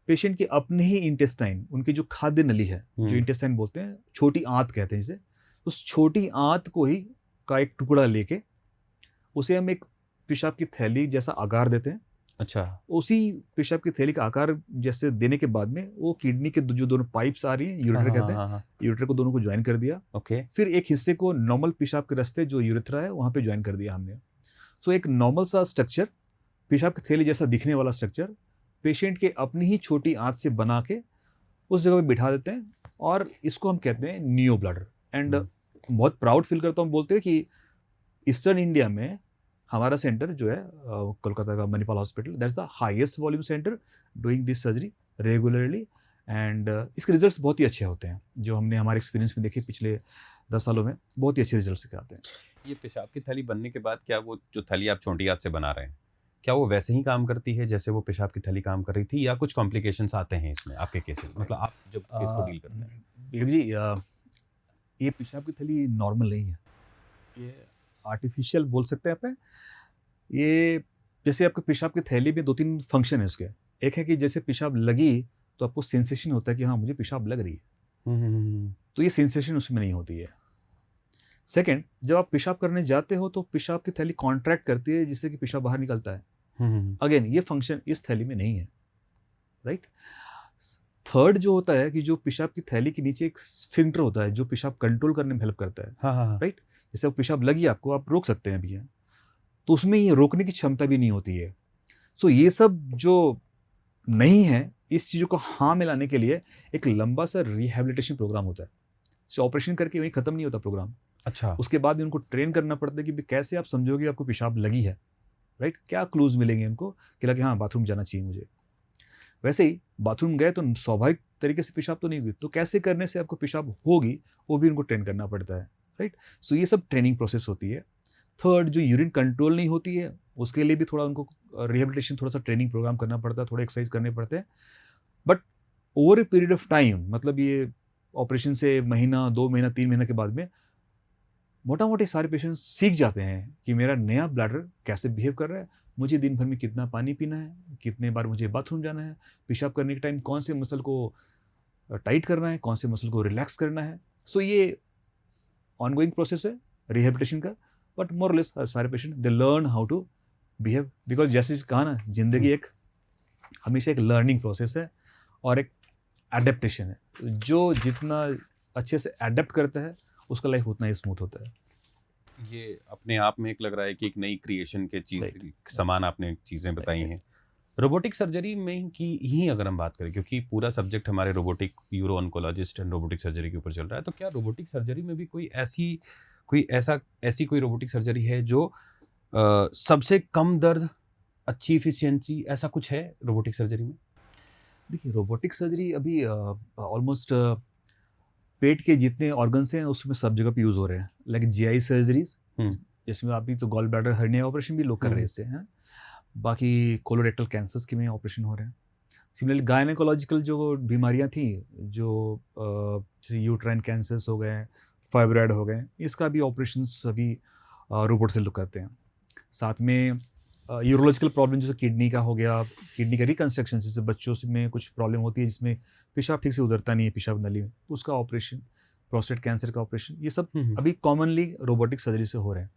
पेशेंट के अपने ही इंटेस्टाइन, उनकी जो खाद्य नली है, जो इंटेस्टाइन बोलते हैं, छोटी आंत कहते हैं जिसे, उस छोटी आंत को ही का एक टुकड़ा लेके उसे हम एक पेशाब की थैली जैसा आकार देते हैं। अच्छा। उसी पेशाब की थैली का आकार जैसे देने के बाद में वो किडनी के जो दोनों पाइप्स आ रही हैं, यूरेटर कहते हैं, यूरेटर को दोनों को ज्वाइन कर दिया। ओके। फिर एक हिस्से को नॉर्मल पेशाब के रास्ते जो यूरेथ्रा है वहाँ पे ज्वाइन कर दिया हमने। सो एक नॉर्मल सा स्ट्रक्चर, पेशाब की थैली जैसा दिखने वाला स्ट्रक्चर, पेशेंट के अपनी ही छोटी आंत से बना के उस जगह पे बिठा देते हैं, और इसको हम कहते हैं नियो ब्लैडर। एंड बहुत प्राउड फील करता हूँ बोलते हैं कि ईस्टर्न इंडिया में हमारा सेंटर जो है कोलकाता का Manipal hospital, that's the highest volume centre doing this surgery regularly. And इसके रिजल्ट्स बहुत ही अच्छे होते हैं, जो हमने हमारे एक्सपीरियंस में देखे पिछले 10 सालों में, बहुत ही अच्छे रिजल्ट्स के आते हैं। ये पेशाब की थैली बनने के बाद क्या वो जो थैली आप छोटी हाथ से बना रहे हैं, क्या वो वैसे ही काम करती है जैसे वो पेशाब की थैली काम कर रही थी, या कुछ कॉम्प्लिकेशंस आते हैं इसमें आपके केस में? मतलब आप जब केस को डील करते हैं। बिल्कुल जी, ये पेशाब की थैली नॉर्मल नहीं है, ये आर्टिफिशियल बोल सकते हैं आप। ये जैसे आपके पेशाब की थैली में 2-3 फंक्शन है उसके। एक है कि जैसे पेशाब लगी तो आपको सेंसेशन होता है कि हाँ मुझे पेशाब लग रही है, तो ये सेंसेशन उसमें नहीं होती है। सेकंड, जब आप पेशाब करने जाते हो तो पेशाब की थैली कॉन्ट्रैक्ट करती है जिससे कि पेशाब बाहर निकलता है। अगेन ये फंक्शन इस थैली में नहीं है, राइट। थर्ड जो होता है कि जो पेशाब की थैली के नीचे एक स्फिंक्टर होता है जो पेशाब कंट्रोल करने में हेल्प करता है, राइट। जैसे अब पेशाब लगी आपको, आप रोक सकते हैं अभी, तो उसमें ये रोकने की क्षमता भी नहीं होती है। सो ये सब जो नहीं है, इस चीज़ों को हाँ में लाने के लिए एक लंबा सा रिहैबिलिटेशन प्रोग्राम होता है। सो ऑपरेशन करके वहीं ख़त्म नहीं होता प्रोग्राम। अच्छा। उसके बाद उनको ट्रेन करना पड़ता है कि कैसे आप समझोगे आपको पेशाब लगी है, राइट। क्या क्लूज मिलेंगे उनको कि लगे हाँ बाथरूम जाना चाहिए मुझे। वैसे ही बाथरूम गए तो स्वाभाविक तरीके से पेशाब तो नहीं होगी, तो कैसे करने से आपको पेशाब होगी वो भी उनको ट्रेन करना पड़ता है, राइट। सो ये सब ट्रेनिंग प्रोसेस होती है। थर्ड, जो यूरिन कंट्रोल नहीं होती है उसके लिए भी थोड़ा उनको रिहेबिलिटेशन, थोड़ा सा ट्रेनिंग प्रोग्राम करना पड़ता है, थोड़ा एक्सरसाइज करने पड़ते हैं। But over a period of time, मतलब ये ऑपरेशन से महीना, 2 महीना, 3 महीना के बाद में मोटा मोटी सारे पेशेंट्स सीख जाते हैं कि मेरा नया ब्लैडर कैसे बिहेव कर रहा है, मुझे दिन भर में कितना पानी पीना है, कितने बार मुझे बाथरूम जाना है, पेशाब करने के टाइम कौन से मसल को टाइट करना है, कौन से मसल को रिलैक्स करना है। सो ये ऑनगोइंग प्रोसेस है रिहेबिलिटेशन का, बट मोरलेस सारे patient they learn how to behave, because जैसे कहा ना, जिंदगी एक हमेशा एक लर्निंग प्रोसेस है और एक एडेप्टेशन है। जो जितना अच्छे से एडेप्ट करता है उसका लाइफ उतना ही स्मूथ होता है। ये अपने आप में एक लग रहा है कि एक नई क्रिएशन के चीज समान आपने चीज़ें बताई हैं। रोबोटिक सर्जरी में ही अगर हम बात करें, क्योंकि पूरा सब्जेक्ट हमारे robotic euro oncologist and robotic surgery के ऊपर चल रहा है, तो क्या रोबोटिक सर्जरी में भी कोई ऐसी कोई रोबोटिक सर्जरी है जो सबसे कम दर्द, अच्छी इफिशियंसी, ऐसा कुछ है रोबोटिक सर्जरी में? देखिए, रोबोटिक सर्जरी अभी ऑलमोस्ट पेट के जितने ऑर्गन्स हैं उसमें सब जगह पे यूज़ हो रहे हैं, लाइक जीआई सर्जरीज, जिसमें अभी तो गॉल ब्लैडर हर्निया ऑपरेशन भी लोग कर रहे हैं इससे, हैं। बाकी कोलोरेक्टल कैंसर्स के में ऑपरेशन हो रहे हैं। सिमिलरली गायनेकोलॉजिकल जो बीमारियां थी, जो जैसे यूट्राइन कैंसर्स हो गए, फाइब्रॉयड हो गए, इसका भी ऑपरेशन अभी रोबोट से लोग करते हैं। साथ में यूरोलॉजिकल प्रॉब्लम जैसे किडनी का हो गया, किडनी का रिकन्स्ट्रक्शन, जैसे बच्चों में कुछ प्रॉब्लम होती है जिसमें पेशाब ठीक से उतरता नहीं है पेशाब नली में, उसका ऑपरेशन, प्रोस्टेट कैंसर का ऑपरेशन, ये सब अभी कॉमनली रोबोटिक सर्जरी से हो रहे हैं।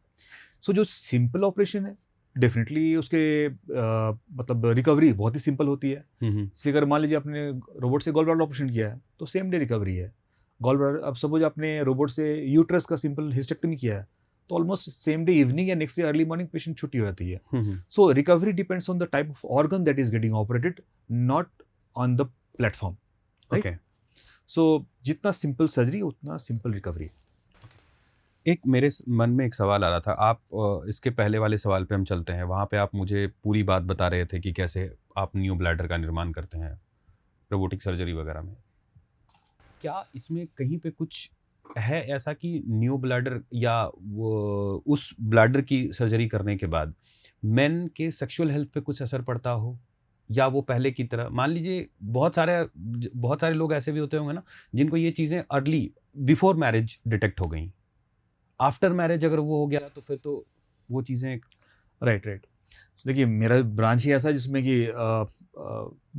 सो जो सिंपल ऑपरेशन है डेफिनेटली उसके मतलब रिकवरी बहुत ही सिंपल होती है। जैसे अगर मान लीजिए आपने रोबोट से गॉल ब्लैडर ऑपरेशन किया है तो सेम डे रिकवरी है। गॉल ब्लैडर, अब सपोज आपने रोबोट से यूट्रस का सिंपल हिस्टेक्टमी किया है तो ऑलमोस्ट सेम डे इवनिंग या next day early morning patient छुट्टी हो जाती है। So recovery depends on the type of organ that is getting operated, not on the platform. Okay, so जितना सिंपल सर्जरी उतना सिंपल रिकवरी। एक मेरे मन में एक सवाल आ रहा था, आप इसके पहले वाले सवाल पे हम चलते हैं। वहाँ पे आप मुझे पूरी बात बता रहे थे कि कैसे आप न्यू ब्लैडर का निर्माण करते हैं रोबोटिक सर्जरी वगैरह में। क्या इसमें कहीं पे कुछ है ऐसा कि न्यू ब्लैडर या वो उस ब्लैडर की सर्जरी करने के बाद मेन के सेक्सुअल हेल्थ पे कुछ असर पड़ता हो, या वो पहले की तरह? मान लीजिए बहुत सारे लोग ऐसे भी होते होंगे ना जिनको ये चीज़ें अर्ली बिफोर मैरिज डिटेक्ट हो गई, आफ्टर मैरिज अगर वो हो गया तो फिर तो वो चीज़ें। राइट। देखिए, मेरा ब्रांच ही ऐसा है जिसमें कि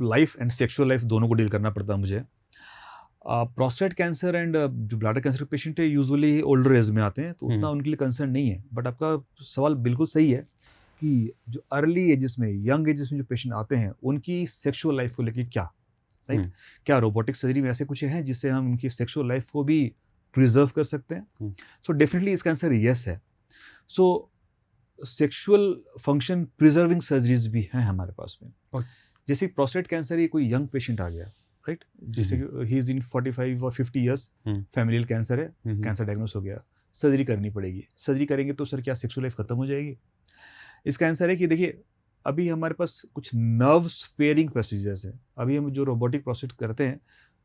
लाइफ एंड सेक्सुअल लाइफ दोनों को डील करना पड़ता है मुझे। प्रोस्टेट कैंसर एंड जो ब्लैडर कैंसर के पेशेंट है यूजुअली ओल्डर एज में आते हैं तो उतना उनके लिए कंसर्न नहीं है। बट आपका सवाल बिल्कुल सही है कि जो अर्ली एजेस में, यंग एजेस में जो पेशेंट आते हैं उनकी सेक्सुअल लाइफ को लेके क्या, राइट, क्या रोबोटिक सर्जरी में ऐसे कुछ है जिससे हम उनकी सेक्सुअल लाइफ को भी प्रिजर्व कर सकते हैं? सो डेफिनेटली इसका आंसर यस है। सो सेक्सुअल फंक्शन प्रिजर्विंग सर्जरीज भी हैं हमारे पास में। जैसे प्रोस्टेट कैंसर, ये कोई यंग पेशेंट आ गया, राइट, जैसे कि ही इज इन 45 और 50 ईयर्स, फैमिलियल कैंसर है, कैंसर डायग्नोस हो गया, सर्जरी करनी पड़ेगी। सर्जरी करेंगे तो सर क्या सेक्सुअल लाइफ खत्म हो जाएगी? इसका आंसर है कि देखिए, अभी हमारे पास कुछ नर्व स्पेयरिंग प्रोसीजर्स हैं। अभी हम जो रोबोटिक प्रोसेस करते हैं,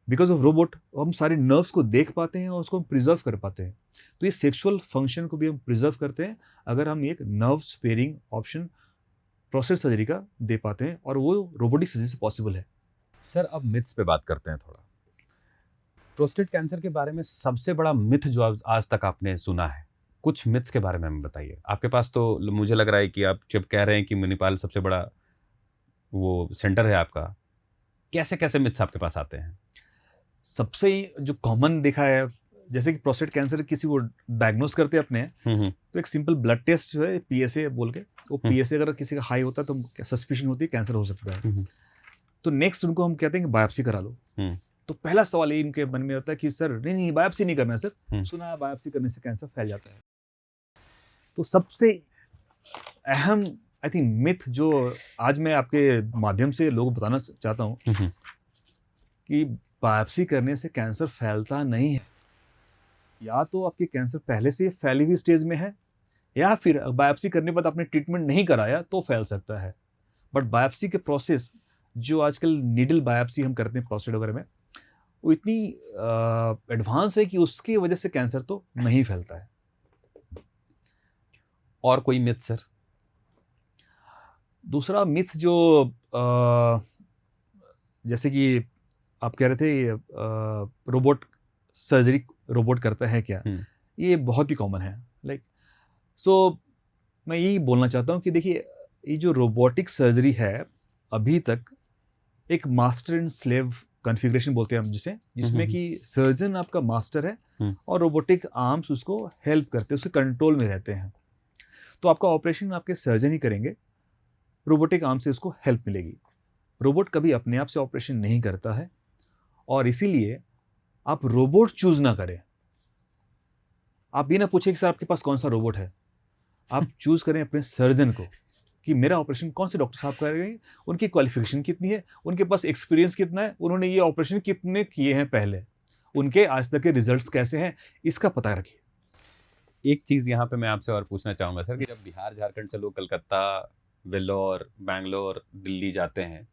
बिकॉज ऑफ रोबोट हम सारे नर्व्स को देख पाते हैं और उसको हम प्रिजर्व कर पाते हैं। तो ये सेक्सुअल फंक्शन को भी हम प्रिजर्व करते हैं अगर हम एक nerve sparing option prostate surgery का दे पाते हैं, और वो रोबोटिक सर्जरी से पॉसिबल है। सर, अब मिथ्स पे बात करते हैं थोड़ा। प्रोस्टेट कैंसर के बारे में सबसे बड़ा मिथ जो आज तक आपने सुना है, कुछ मिथ्स के बारे में हमें बताइए। आपके पास तो मुझे लग रहा है कि आप जब कह रहे हैं कि मणिपाल सबसे बड़ा वो सेंटर है आपका, कैसे कैसे मिथ्स आपके पास आते हैं? सबसे जो कॉमन देखा है, जैसे कि प्रोस्टेट कैंसर किसी को डायग्नोस करते हैं अपने, तो एक सिंपल ब्लड टेस्ट जो है पीएसए बोल के, वो पीएसए अगर किसी का हाई होता है तो सस्पिशन होती है कैंसर हो सकता है। तो नेक्स्ट उनको हम कहते हैं कि बायोप्सी करा लो। तो पहला सवाल ये इनके मन में होता है कि सर नहीं बायोप्सी नहीं करना है सर, सुना है बायोप्सी करने से कैंसर फैल जाता है। तो सबसे अहम आई थिंक मिथ जो आज मैं आपके माध्यम से लोगों को बताना चाहता हूँ कि बायोप्सी करने से कैंसर फैलता नहीं है। या तो आपकी कैंसर पहले से फैली हुई स्टेज में है, या फिर बायोप्सी करने के बाद आपने ट्रीटमेंट नहीं कराया तो फैल सकता है। बट बायोप्सी के प्रोसेस जो आजकल नीडल बायोप्सी हम करते हैं प्रोस्टेट वगैरह में, वो इतनी एडवांस है कि उसकी वजह से कैंसर तो नहीं फैलता है। और कोई मिथ सर? दूसरा मिथ जो जैसे कि आप कह रहे थे रोबोट सर्जरी रोबोट करता है क्या, ये बहुत ही कॉमन है। सो मैं यही बोलना चाहता हूँ कि देखिए, ये जो रोबोटिक सर्जरी है अभी तक एक मास्टर एंड स्लेव कॉन्फ़िगरेशन बोलते हैं हम जिसमें कि सर्जन आपका मास्टर है और रोबोटिक आर्म्स उसको हेल्प करते हैं, उसके कंट्रोल में रहते हैं। तो आपका ऑपरेशन आपके सर्जन ही करेंगे, रोबोटिक आर्म से उसको हेल्प मिलेगी। रोबोट कभी अपने आप से ऑपरेशन नहीं करता है और इसीलिए आप रोबोट चूज ना करें। आप ये ना पूछे कि सर आपके पास कौन सा रोबोट है, आप चूज करें अपने सर्जन को कि मेरा ऑपरेशन कौन से डॉक्टर साहब करेंगे, उनकी क्वालिफिकेशन कितनी है, उनके पास एक्सपीरियंस कितना है, उन्होंने ये ऑपरेशन कितने किए हैं पहले, उनके आज तक के रिजल्ट्स कैसे हैं, इसका पता रखिए। एक चीज़ यहाँ पे मैं आपसे और पूछना चाहूँगा सर कि जब बिहार झारखंड से लोग कलकत्ता, वेल्लोर, बैंगलोर, दिल्ली जाते हैं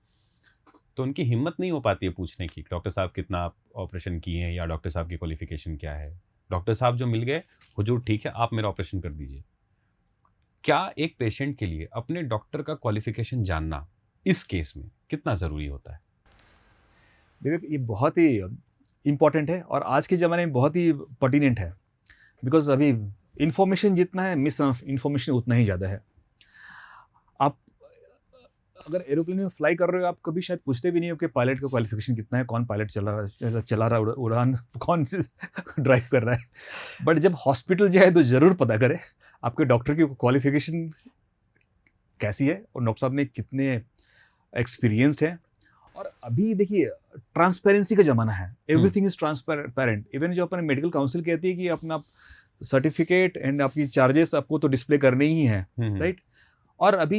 तो उनकी हिम्मत नहीं हो पाती है पूछने की डॉक्टर साहब कितना आप ऑपरेशन किए हैं या डॉक्टर साहब की क्वालिफिकेशन क्या है। डॉक्टर साहब जो मिल गए, हुजूर ठीक है आप मेरा ऑपरेशन कर दीजिए। क्या एक पेशेंट के लिए अपने डॉक्टर का क्वालिफिकेशन जानना इस केस में कितना ज़रूरी होता है? देखिए, ये बहुत ही इम्पॉर्टेंट है और आज के ज़माने में बहुत ही पर्टिनेंट है, बिकॉज अभी इंफॉर्मेशन जितना है मिस इन्फॉर्मेशन उतना ही ज़्यादा है। आप अगर एरोप्लेन में फ्लाई कर रहे हो, आप कभी शायद पूछते भी नहीं हो कि पायलट का क्वालिफिकेशन कितना है, कौन पायलट चला रहा है उड़ान, कौन से ड्राइव कर रहा है। बट जब हॉस्पिटल जाए तो ज़रूर पता करें आपके डॉक्टर की क्वालिफिकेशन कैसी है और डॉक्टर साहब ने कितने एक्सपीरियंस्ड है। और अभी देखिए, ट्रांसपेरेंसी का ज़माना है, एवरीथिंग इज ट्रांसपेरेंट। इवन जो अपने मेडिकल काउंसिल कहती है कि अपना सर्टिफिकेट एंड आपकी चार्जेस आपको तो डिस्प्ले करने ही हैं, राइट। और अभी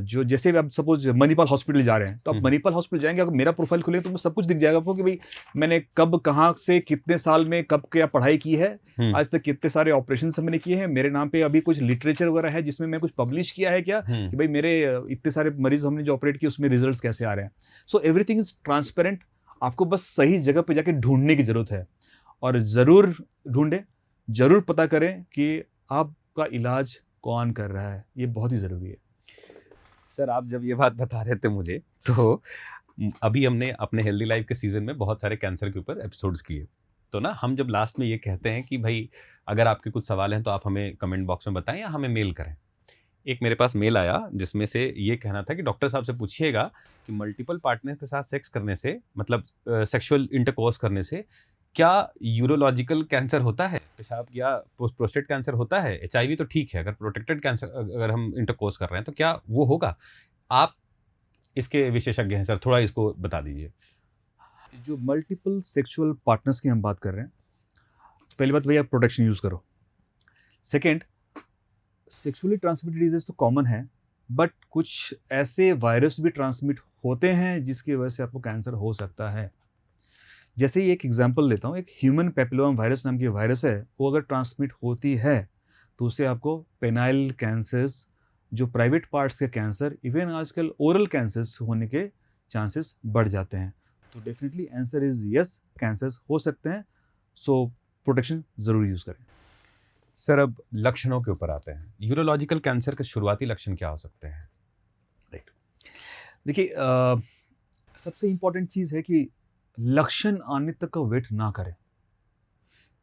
जो जैसे आप सपोज मणिपाल हॉस्पिटल जा रहे हैं, तो आप मणिपाल हॉस्पिटल जाएंगे, अगर मेरा प्रोफाइल खुले तो सब कुछ दिख जाएगा आपको कि भाई मैंने कब कहाँ से कितने साल में कब क्या पढ़ाई की है, आज तक कितने सारे ऑपरेशन मैंने किए हैं, मेरे नाम पे अभी कुछ लिटरेचर वगैरह है जिसमें मैं कुछ पब्लिश किया है क्या, कि भाई मेरे इतने सारे मरीज हमने जो ऑपरेट किए उसमें रिजल्ट कैसे आ रहे हैं। So everything is transparent. आपको बस सही जगह पे जाके ढूंढने की जरूरत है और ज़रूर ढूंढें, ज़रूर पता करें कि आपका इलाज कौन कर रहा है, ये बहुत ही ज़रूरी है। सर आप जब ये बात बता रहे थे मुझे, तो अभी हमने अपने हेल्दी लाइफ के सीज़न में बहुत सारे कैंसर के ऊपर एपिसोड्स किए, तो ना हम जब लास्ट में ये कहते हैं कि भाई अगर आपके कुछ सवाल हैं तो आप हमें कमेंट बॉक्स में बताएं या हमें मेल करें। एक मेरे पास मेल आया जिसमें से ये कहना था कि डॉक्टर साहब से पूछिएगा कि मल्टीपल पार्टनर के साथ सेक्स करने से, मतलब सेक्सुअल इंटरकोर्स करने से क्या यूरोलॉजिकल कैंसर होता है, पेशाब या प्रोस्टेट कैंसर होता है। HIV तो ठीक है, अगर प्रोटेक्टेड कैंसर अगर हम इंटरकोर्स कर रहे हैं तो क्या वो होगा। आप इसके विशेषज्ञ हैं सर, थोड़ा इसको बता दीजिए। जो मल्टीपल सेक्सुअल पार्टनर्स की हम बात कर रहे हैं, तो पहली बात भैया प्रोटेक्शन यूज़ करो। सेकेंड, सेक्सुअली ट्रांसमिटेड डिजीज तो कॉमन है, बट कुछ ऐसे वायरस भी ट्रांसमिट होते हैं जिसकी वजह से आपको कैंसर हो सकता है। जैसे ही एक एग्जांपल लेता हूँ, एक ह्यूमन पेपिलोमा वायरस नाम की वायरस है, वो अगर ट्रांसमिट होती है तो उससे आपको पेनाइल कैंसर्स, जो प्राइवेट पार्ट्स के कैंसर, इवन आजकल ओरल कैंसर्स होने के चांसेस बढ़ जाते हैं। तो definitely answer is yes, cancers हो सकते हैं। सो प्रोटेक्शन ज़रूर यूज़ करें। सर अब लक्षणों के ऊपर आते हैं, यूरोलॉजिकल कैंसर के शुरुआती लक्षण क्या हो सकते हैं? राइट, देखिए सबसे इम्पॉर्टेंट चीज़ है कि लक्षण आने तक का वेट ना करें।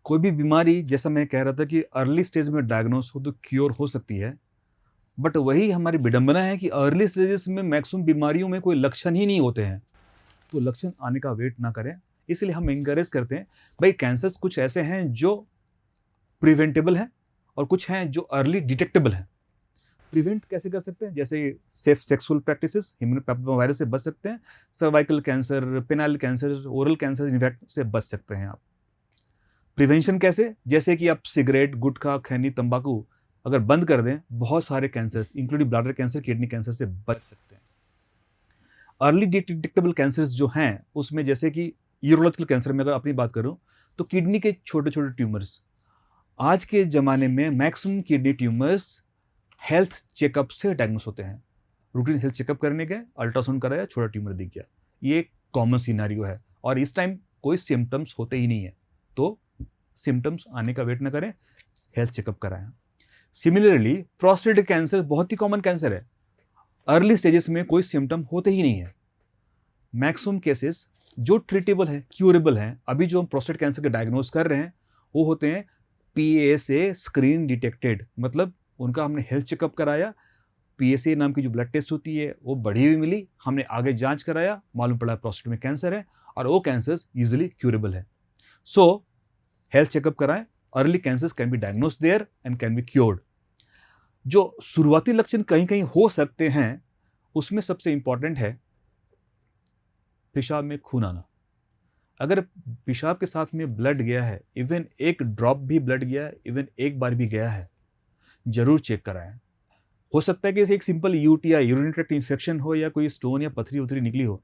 कोई भी बीमारी, जैसा मैं कह रहा था कि अर्ली स्टेज में डायग्नोस हो तो क्योर हो सकती है, बट वही हमारी विडंबना है कि अर्ली स्टेजेस में मैक्सिमम बीमारियों में कोई लक्षण ही नहीं होते हैं, तो लक्षण आने का वेट ना करें। इसलिए हम इंकरेज करते हैं भाई, कैंसर्स कुछ ऐसे हैं जो प्रिवेंटेबल हैं और कुछ हैं जो अर्ली डिटेक्टेबल हैं। प्रिवेंट कैसे कर सकते हैं? जैसे safe sexual practices, human papilloma virus से बच सकते हैं, cervical cancer, penile cancer, oral cancer infect से बच सकते हैं आप। प्रिवेंशन कैसे? जैसे कि आप सिगरेट, गुटखा, खैनी, तंबाकू अगर बंद कर दें, बहुत सारे cancers including bladder cancer, kidney cancer से बच सकते हैं। अर्ली डिटेक्टेबल कैंसर्स जो हैं उसमें जैसे कि यूरोलॉजिकल कैंसर में अगर अपनी बात करूं तो किडनी के छोटे छोटे ट्यूमर्स, आज के ज़माने में maximum kidney tumours health checkup से डायग्नोस होते हैं। रूटीन हेल्थ चेकअप करने गए, अल्ट्रासाउंड कराया, छोटा ट्यूमर दिख गया। ये एक कॉमन सिनेरियो है और इस टाइम कोई सिम्टम्स होते ही नहीं है, तो सिम्टम्स आने का वेट ना करें, हेल्थ चेकअप कराएं। सिमिलरली प्रोस्टेट कैंसर बहुत ही कॉमन कैंसर है, अर्ली स्टेजेस में कोई सिम्टम होते ही नहीं है। मैक्सिमम केसेस जो ट्रीटेबल है, क्यूरेबल हैं, अभी जो हम प्रोस्टेट कैंसर के डायग्नोज कर रहे हैं वो होते हैं PSA स्क्रीन डिटेक्टेड, मतलब उनका हमने हेल्थ चेकअप कराया, PSA नाम की जो ब्लड टेस्ट होती है वो बढ़ी हुई मिली, हमने आगे जांच कराया, मालूम पड़ा प्रोस्टेट में कैंसर है और वो कैंसर्स यूजुअली क्यूरेबल है। सो हेल्थ चेकअप कराएं, early cancers can be diagnose there and can be cured. जो शुरुआती लक्षण कहीं कहीं हो सकते हैं उसमें सबसे इंपॉर्टेंट है पेशाब में खून आना। अगर पेशाब के साथ में ब्लड गया है, इवन एक ड्रॉप भी ब्लड गया है, इवन एक बार भी गया है, जरूर चेक कराएं। हो सकता है कि एक simple UTI urinary tract infection हो या कोई स्टोन या पथरी उथरी निकली हो,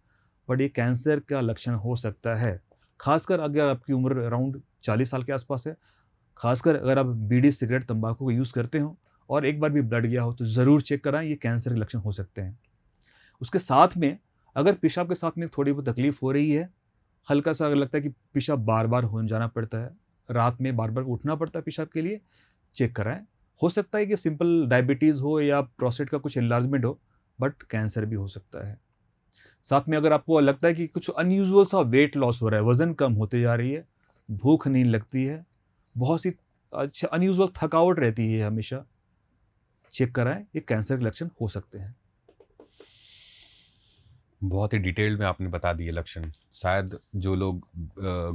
बट ये कैंसर का लक्षण हो सकता है, खासकर अगर आपकी उम्र अराउंड 40 साल के आसपास है, खासकर अगर आप बीड़ी सिगरेट तंबाकू का यूज़ करते हो और एक बार भी ब्लड गया हो तो ज़रूर चेक कराएं, ये कैंसर के लक्षण हो सकते हैं। उसके साथ में अगर पेशाब के साथ में थोड़ी बहुत तकलीफ हो रही है, हल्का सा अगर लगता है कि पेशाब बार बार हो जाना पड़ता है, रात में बार बार उठना पड़ता है पेशाब के लिए, चेक कराएं। हो सकता है कि सिंपल डायबिटीज़ हो या प्रोस्टेट का कुछ एनलार्जमेंट हो, बट कैंसर भी हो सकता है। साथ में अगर आपको लगता है कि कुछ अनयूजुअल सा वेट लॉस हो रहा है, वजन कम होते जा रही है, भूख नहीं लगती है, बहुत सी अच्छा अनयूजुअल थकावट रहती है हमेशा, चेक कराएं, ये कैंसर के लक्षण हो सकते हैं। बहुत ही डिटेल में आपने बता दिए लक्षण। शायद जो लोग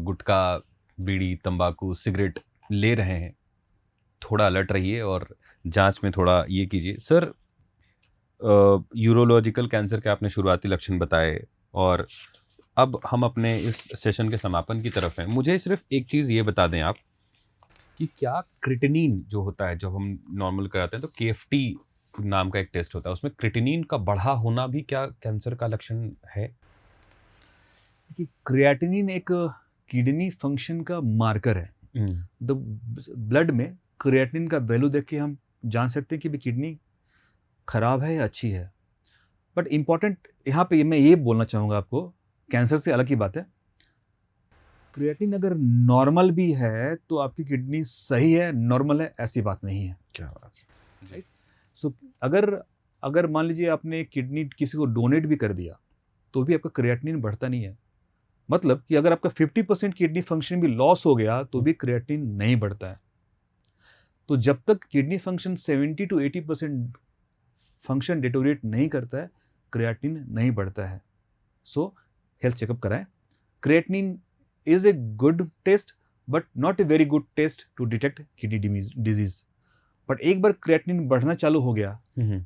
गुटखा, बीड़ी, तंबाकू, सिगरेट ले रहे हैं, थोड़ा अलर्ट रहिए और जांच में थोड़ा ये कीजिए। सर, यूरोलॉजिकल कैंसर के आपने शुरुआती लक्षण बताए और अब हम अपने इस सेशन के समापन की तरफ हैं। मुझे सिर्फ एक चीज़ ये बता दें आप कि क्या क्रिटिनिन जो होता है, जब हम नॉर्मल कराते हैं तो KFT नाम का एक टेस्ट होता है, उसमें क्रिटिनिन का बढ़ा होना भी क्या कैंसर का लक्षण है? कि क्रिएटिनिन एक किडनी फंक्शन का मार्कर है। तो ब्लड में क्रिएटिनिन का वैल्यू देख के हम जान सकते हैं कि भी किडनी खराब है या अच्छी है। बट इंपॉर्टेंट यहाँ पे मैं ये बोलना चाहूँगा आपको, कैंसर से अलग ही बात है, क्रिएटिनिन अगर नॉर्मल भी है तो आपकी किडनी सही है, नॉर्मल है, ऐसी बात नहीं है। क्या बात है? सो अगर मान लीजिए आपने किडनी किसी को डोनेट भी कर दिया तो भी आपका क्रिएटिनिन बढ़ता नहीं है। मतलब कि अगर आपका 50% किडनी फंक्शन भी लॉस हो गया तो भी क्रिएटिनिन नहीं बढ़ता है। तो जब तक kidney function 70 to 80% function deteriorate नहीं करता है, क्रिएटिनिन नहीं बढ़ता है। सो हेल्थ चेकअप कराएं। Creatinine is a good test but not a very good test to detect kidney disease. But एक बार क्रिएटिनिन बढ़ना चालू हो गया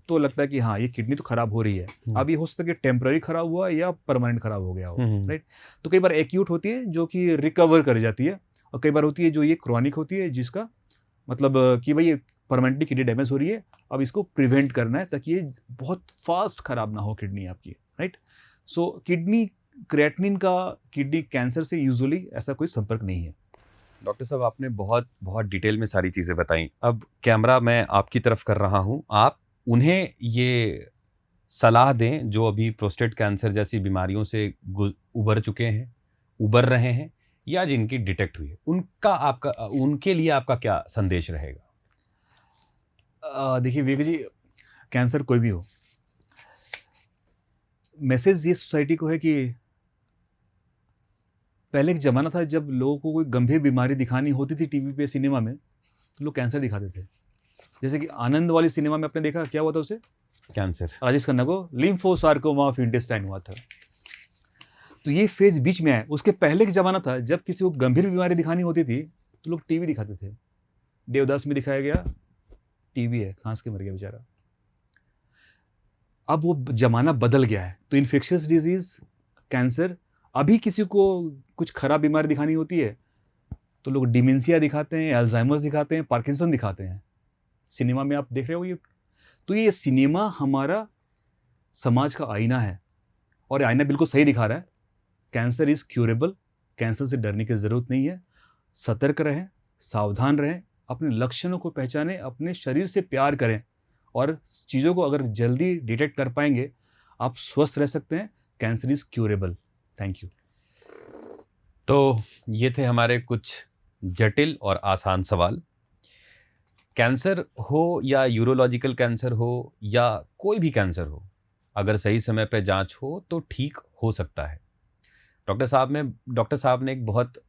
तो लगता है कि हाँ, ये किडनी तो खराब हो रही है। अब ये हो सकता है कि टेम्पररी खराब हुआ या परमानेंट खराब हो गया हो, राइट। तो कई बार एक्यूट होती है जो कि रिकवर कर जाती है, और कई बार होती है जो ये क्रॉनिक होती है जिसका मतलब कि भाई ये परमानेंटली किडनी डैमेज हो रही है, अब इसको प्रिवेंट करना है ताकि ये बहुत फास्ट खराब ना हो किडनी आपकी, राइट। सो किडनी क्रिएटिनिन का किडनी कैंसर से यूजुअली ऐसा कोई संपर्क नहीं है। डॉक्टर साहब, आपने बहुत बहुत डिटेल में सारी चीज़ें बताई। अब कैमरा मैं आपकी तरफ कर रहा हूँ, आप उन्हें ये सलाह दें जो अभी प्रोस्टेट कैंसर जैसी बीमारियों से उबर चुके हैं, उबर रहे हैं, या जिनकी डिटेक्ट हुई है, उनके लिए आपका क्या संदेश रहेगा? देखिए विवेक जी, कैंसर कोई भी हो, मैसेज ये सोसाइटी को है कि पहले एक ज़माना था जब लोगों को कोई गंभीर बीमारी दिखानी होती थी टीवी पे, सिनेमा में, तो लोग कैंसर दिखाते थे। जैसे कि आनंद वाली सिनेमा में आपने देखा, क्या हुआ था उसे? कैंसर। राजेश खन्ना को लिम्फोसार्कोमा ऑफ इंटेस्टाइन हुआ था। तो ये फेज बीच में आया। उसके पहले एक ज़माना था जब किसी को गंभीर बीमारी दिखानी होती थी तो लोग टीवी दिखाते थे। देवदास में दिखाया गया, टीवी है, खांस के मर गया बेचारा। अब वो ज़माना बदल गया है, तो इन्फेक्शियस डिजीज़, कैंसर, अभी किसी को कुछ खराब बीमारी दिखानी होती है तो लोग डिमेंशिया दिखाते हैं, अल्जाइमर्स दिखाते हैं, पार्किंसन दिखाते हैं। सिनेमा में आप देख रहे हो ये। तो ये सिनेमा हमारा समाज का आईना है और आईना बिल्कुल सही दिखा रहा है। कैंसर इज़ क्यूरेबल, कैंसर से डरने की ज़रूरत नहीं है। सतर्क रहें, सावधान रहें, अपने लक्षणों को पहचानें, अपने शरीर से प्यार करें और चीज़ों को अगर जल्दी डिटेक्ट कर पाएंगे आप स्वस्थ रह सकते हैं। Cancer is curable. Thank you. तो ये थे हमारे कुछ जटिल और आसान सवाल। कैंसर हो या यूरोलॉजिकल कैंसर हो या कोई भी कैंसर हो, अगर सही समय पे जांच हो तो ठीक हो सकता है। डॉक्टर साहब ने एक बहुत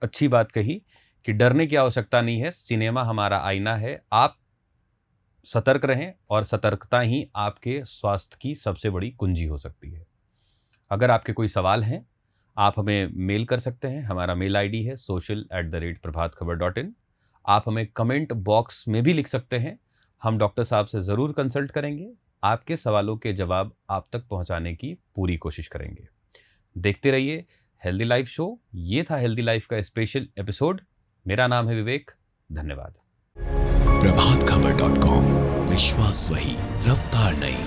अच्छी बात कही कि डरने की आवश्यकता नहीं है, सिनेमा हमारा आईना है। आप सतर्क रहें और सतर्कता ही आपके स्वास्थ्य की सबसे बड़ी कुंजी हो सकती है। अगर आपके कोई सवाल हैं, आप हमें मेल कर सकते हैं। हमारा मेल आईडी है social@prabhatkhabar.in। आप हमें कमेंट बॉक्स में भी लिख सकते हैं, हम डॉक्टर साहब से ज़रूर कंसल्ट करेंगे। आपके सवालों के जवाब आप तक पहुंचाने की पूरी कोशिश करेंगे। देखते रहिए हेल्दी लाइफ शो। ये था हेल्दी लाइफ का स्पेशल एपिसोड। मेरा नाम है विवेक। धन्यवाद। प्रभातखबर.com, विश्वास वही, रफ्तार नहीं।